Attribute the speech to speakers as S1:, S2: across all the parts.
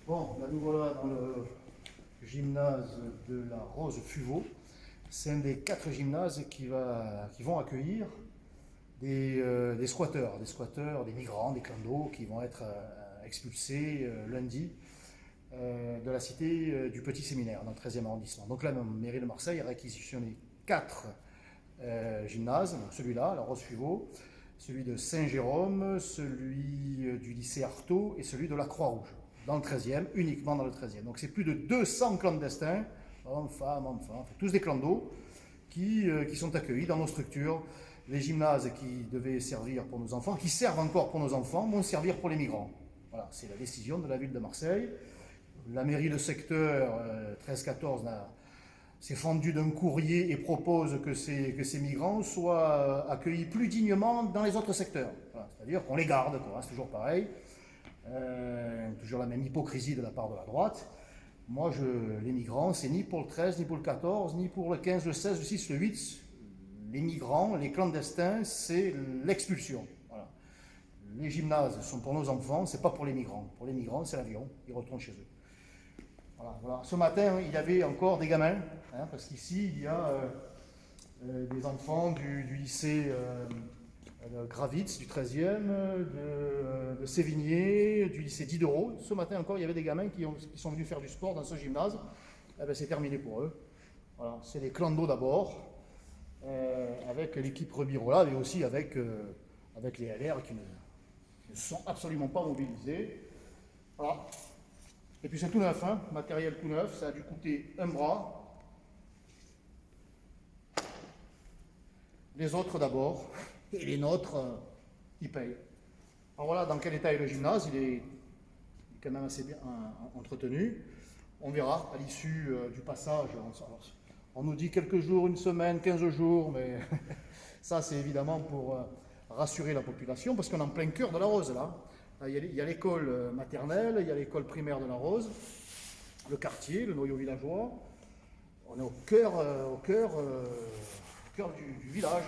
S1: Bon, là nous voilà dans le gymnase de la Rose Fuveau. C'est un des 4 gymnases qui vont accueillir des squatteurs, des migrants, des clandos qui vont être expulsés lundi de la cité du Petit Séminaire, dans le 13e arrondissement. Donc là, la mairie de Marseille a réquisitionné 4 gymnases, donc celui-là, la Rose Fuveau, celui de Saint-Jérôme, celui du lycée Artaud et celui de la Croix-Rouge, dans le 13e, uniquement dans le 13e. Donc c'est plus de 200 clandestins, hommes, femmes, enfants, tous des clandos, qui sont accueillis dans nos structures. Les gymnases qui devaient servir pour nos enfants, qui servent encore pour nos enfants, vont servir pour les migrants. Voilà, c'est la décision de la ville de Marseille. La mairie de secteur 13-14 s'est fendue d'un courrier et propose que ces migrants soient accueillis plus dignement dans les autres secteurs. Voilà, c'est-à-dire qu'on les garde, quoi, c'est toujours pareil. Toujours la même hypocrisie de la part de la droite. Moi, les migrants, c'est ni pour le 13, ni pour le 14, ni pour le 15, le 16, le 6, le 8. Les migrants, les clandestins, c'est l'expulsion. Voilà. Les gymnases sont pour nos enfants, c'est pas pour les migrants. Pour les migrants, c'est l'avion, ils retournent chez eux. Voilà, voilà. Ce matin, il y avait encore des gamins, parce qu'ici, il y a des enfants du lycée Gravitz, du 13e, de Sévigné, du lycée Diderot. Ce matin encore, il y avait des gamins qui sont venus faire du sport dans ce gymnase. Eh bien, c'est terminé pour eux. Voilà, c'est les clandos d'abord, avec l'équipe Rebirola, mais aussi avec les LR qui ne sont absolument pas mobilisés. Voilà. Et puis c'est tout neuf, matériel tout neuf, ça a dû coûter un bras. Les autres d'abord, et les nôtres, ils payent. Alors voilà dans quel état est le gymnase, il est quand même assez bien entretenu. On verra à l'issue du passage. On nous dit quelques jours, une semaine, 15 jours, mais ça c'est évidemment pour rassurer la population, parce qu'on est en plein cœur de la Rose là. Il y a l'école maternelle, il y a l'école primaire de la Rose, le quartier, le noyau villageois. On est au cœur du village.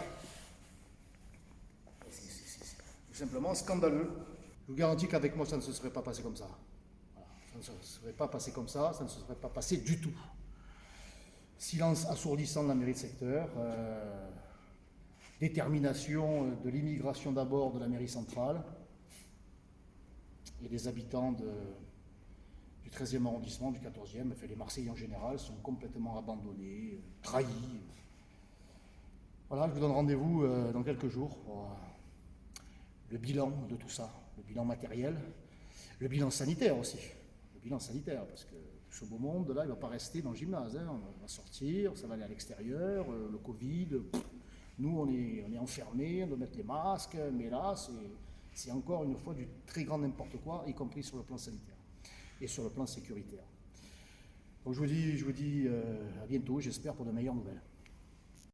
S1: C'est tout simplement scandaleux. Je vous garantis qu'avec moi, ça ne se serait pas passé comme ça. Voilà. Ça ne se serait pas passé comme ça ne se serait pas passé du tout. Silence assourdissant de la mairie de secteur, détermination de l'immigration d'abord de la mairie centrale, et les habitants du 13e arrondissement, du 14e, enfin les Marseillais en général, sont complètement abandonnés, trahis. Voilà, je vous donne rendez-vous dans quelques jours pour le bilan de tout ça, le bilan matériel, le bilan sanitaire aussi. Le bilan sanitaire, parce que ce beau monde-là, il ne va pas rester dans le gymnase. On va sortir, ça va aller à l'extérieur, le Covid. Nous, on est enfermés, on doit mettre les masques, mais là, c'est encore une fois du très grand n'importe quoi, y compris sur le plan sanitaire et sur le plan sécuritaire. Donc je vous dis à bientôt, j'espère, pour de meilleures nouvelles.